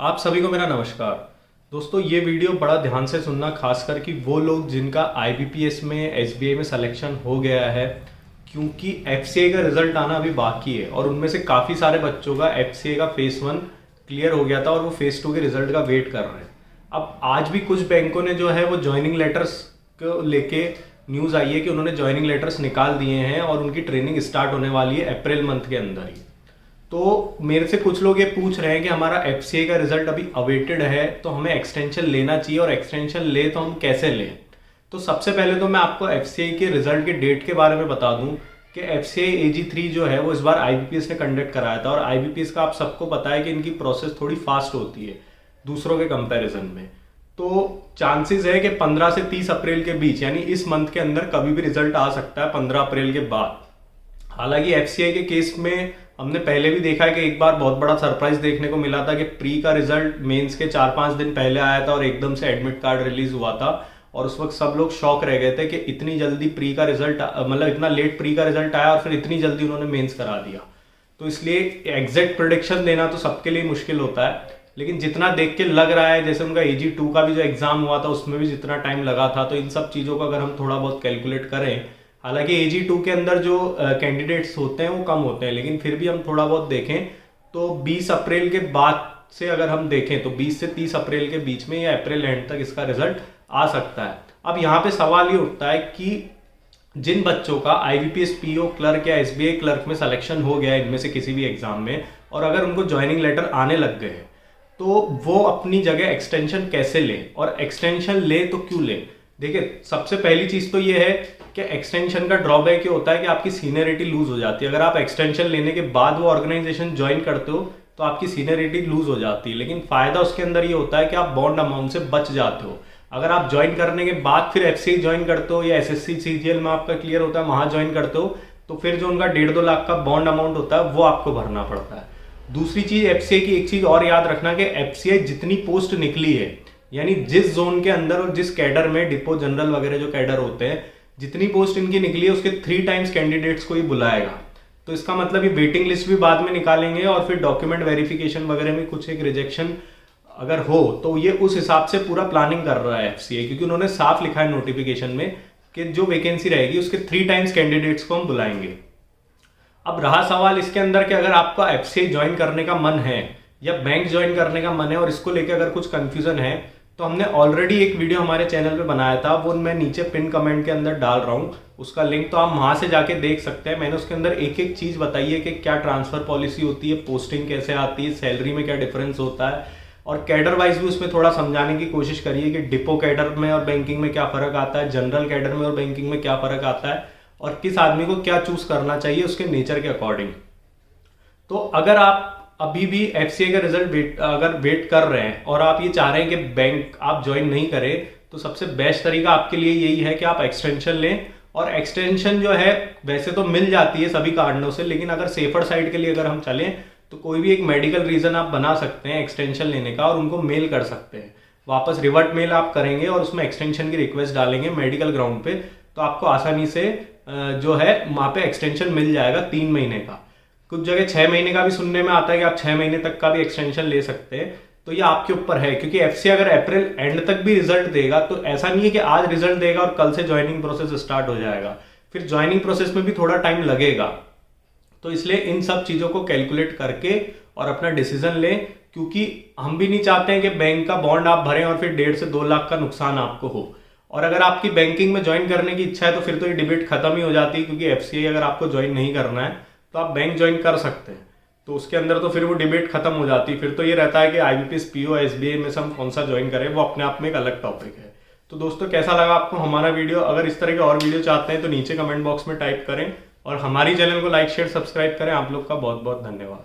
आप सभी को मेरा नमस्कार। दोस्तों ये वीडियो बड़ा ध्यान से सुनना, खासकर कि वो लोग जिनका आईबीपीएस में एसबीआई में सिलेक्शन हो गया है, क्योंकि एफसीआई का रिजल्ट आना अभी बाकी है और उनमें से काफ़ी सारे बच्चों का एफसीआई का फेस 1 क्लियर हो गया था और वो फेस 2 के रिजल्ट का वेट कर रहे हैं। अब आज भी कुछ बैंकों ने जो है वो ज्वाइनिंग लेटर्स को लेके न्यूज़ आई है कि उन्होंने ज्वाइनिंग लेटर्स निकाल दिए हैं और उनकी ट्रेनिंग स्टार्ट होने वाली है अप्रैल मंथ के अंदर ही। तो मेरे से कुछ लोग ये पूछ रहे हैं कि हमारा एफसीए का रिजल्ट अभी अवेटेड है, तो हमें एक्सटेंशन लेना चाहिए और एक्सटेंशन ले तो हम कैसे लें। तो सबसे पहले तो मैं आपको एफसीए के रिजल्ट के डेट के बारे में बता दूं कि एफसीए AG3 जो है वो इस बार आईबीपीएस ने कंडक्ट कराया था और आईबीपीएस का आप सबको पता है कि इनकी प्रोसेस थोड़ी फास्ट होती है दूसरों के कंपैरिजन में। तो चांसेस है कि 15 से 30 अप्रैल के बीच, यानी इस मंथ के अंदर कभी भी रिजल्ट आ सकता है 15 अप्रैल के बाद। हालांकि एफसीआई के केस में हमने पहले भी देखा है कि एक बार बहुत बड़ा सरप्राइज देखने को मिला था कि प्री का रिजल्ट मेंस के 4-5 दिन पहले आया था और एकदम से एडमिट कार्ड रिलीज हुआ था और उस वक्त सब लोग शॉक रह गए थे कि इतनी जल्दी प्री का रिजल्ट, मतलब इतना लेट प्री का रिजल्ट आया और फिर इतनी जल्दी उन्होंने मेंस करा दिया। तो इसलिए एग्जैक्ट प्रोडिक्शन देना तो सबके लिए मुश्किल होता है, लेकिन जितना देख के लग रहा है, जैसे उनका AG2 का भी जो एग्जाम हुआ था उसमें भी जितना टाइम लगा था, तो इन सब चीज़ों को अगर हम थोड़ा बहुत कैलकुलेट करें, हालांकि AG2 के अंदर जो कैंडिडेट्स होते हैं वो कम होते हैं, लेकिन फिर भी हम थोड़ा बहुत देखें तो 20 अप्रैल के बाद से अगर हम देखें तो 20 से 30 अप्रैल के बीच में या अप्रैल एंड तक इसका रिजल्ट आ सकता है। अब यहाँ पे सवाल ये उठता है कि जिन बच्चों का आईबीपीएस पीओ क्लर्क या एसबीआई क्लर्क में सिलेक्शन हो गया है इनमें से किसी भी एग्जाम में, और अगर उनको ज्वाइनिंग लेटर आने लग गए हैं, तो वो अपनी जगह एक्सटेंशन कैसे ले और एक्सटेंशन ले तो क्यों ले। देखिए, सबसे पहली चीज तो ये है कि एक्सटेंशन का ड्रॉबैक ये होता है कि आपकी सीनियरिटी लूज हो जाती है। अगर आप एक्सटेंशन लेने के बाद वो ऑर्गेनाइजेशन ज्वाइन करते हो तो आपकी सीनियरिटी लूज हो जाती है, लेकिन फायदा उसके अंदर ये होता है कि आप बॉन्ड अमाउंट से बच जाते हो। अगर आप ज्वाइन करने के बाद फिर एफसीआई ज्वाइन करते हो या एसएससी सीजीएल में आपका क्लियर होता है वहां ज्वाइन करते हो, तो फिर जो उनका 1.5-2 लाख का बॉन्ड अमाउंट होता है वो आपको भरना पड़ता है। दूसरी चीज, एफसीआई की एक चीज और याद रखना कि एफसीआई जितनी पोस्ट निकली है, यानी जिस जोन के अंदर और जिस कैडर में, डिपो जनरल वगैरह जो कैडर होते हैं, जितनी पोस्ट इनकी निकली है उसके 3 टाइम्स कैंडिडेट्स को ही बुलाएगा। तो इसका मतलब ये वेटिंग लिस्ट भी बाद में निकालेंगे और फिर डॉक्यूमेंट वेरिफिकेशन वगैरह में कुछ एक रिजेक्शन अगर हो तो ये उस हिसाब से पूरा प्लानिंग कर रहा है एफसीआई, क्योंकि उन्होंने साफ लिखा है नोटिफिकेशन में कि जो वैकेंसी रहेगी उसके 3 टाइम्स कैंडिडेट्स को हम बुलाएंगे। अब रहा सवाल इसके अंदर कि अगर आपका एफसीआई ज्वाइन करने का मन है या बैंक ज्वाइन करने का मन है और इसको लेकर अगर कुछ कंफ्यूजन है, तो हमने ऑलरेडी एक वीडियो हमारे चैनल पे बनाया था, वो मैं नीचे पिन कमेंट के अंदर डाल रहा हूँ, उसका लिंक तो आप वहां से जाके देख सकते हैं। मैंने उसके अंदर एक एक चीज बताई है कि क्या ट्रांसफर पॉलिसी होती है, पोस्टिंग कैसे आती है, सैलरी में क्या डिफरेंस होता है, और कैडर वाइज भी उसमें थोड़ा समझाने की कोशिश करिए कि डिपो कैडर में और बैंकिंग में क्या फर्क आता है, जनरल कैडर में और बैंकिंग में क्या फर्क आता है, और किस आदमी को क्या चूज करना चाहिए उसके नेचर के अकॉर्डिंग। तो अगर आप अभी भी एफसीआई का रिजल्ट अगर वेट कर रहे हैं और आप ये चाह रहे हैं कि बैंक आप ज्वाइन नहीं करें, तो सबसे बेस्ट तरीका आपके लिए यही है कि आप एक्सटेंशन लें। और एक्सटेंशन जो है वैसे तो मिल जाती है सभी कारणों से, लेकिन अगर सेफर साइड के लिए अगर हम चलें तो कोई भी एक मेडिकल रीजन आप बना सकते हैं एक्सटेंशन लेने का और उनको मेल कर सकते हैं। वापस रिवर्ट मेल आप करेंगे और उसमें एक्सटेंशन की रिक्वेस्ट डालेंगे मेडिकल ग्राउंड पे, तो आपको आसानी से जो है वहां पे एक्सटेंशन मिल जाएगा 3 महीने का। कुछ जगह 6 महीने का भी सुनने में आता है कि आप 6 महीने तक का भी एक्सटेंशन ले सकते हैं। तो ये आपके ऊपर है, क्योंकि एफसीआई अगर अप्रैल एंड तक भी रिजल्ट देगा तो ऐसा नहीं है कि आज रिजल्ट देगा और कल से ज्वाइनिंग प्रोसेस स्टार्ट हो जाएगा, फिर ज्वाइनिंग प्रोसेस में भी थोड़ा टाइम लगेगा। तो इसलिए इन सब चीजों को कैलकुलेट करके और अपना डिसीजन लें, क्योंकि हम भी नहीं चाहते हैं कि बैंक का बॉन्ड आप भरें और फिर 1.5 से 2 लाख का नुकसान आपको हो। और अगर आपकी बैंकिंग में ज्वाइन करने की इच्छा है तो फिर तो ये डिबेट खत्म ही हो जाती है, क्योंकि एफसीआई अगर आपको ज्वाइन नहीं करना है तो आप बैंक ज्वाइन कर सकते हैं, तो उसके अंदर तो फिर वो डिबेट खत्म हो जाती है। फिर तो ये रहता है कि आईबीपीएस पीओ एसबीआई में से हम कौन सा ज्वाइन करें, वो अपने आप में एक अलग टॉपिक है। तो दोस्तों, कैसा लगा आपको हमारा वीडियो? अगर इस तरह के और वीडियो चाहते हैं तो नीचे कमेंट बॉक्स में टाइप करें और हमारी चैनल को लाइक शेयर सब्सक्राइब करें। आप लोग का बहुत बहुत धन्यवाद।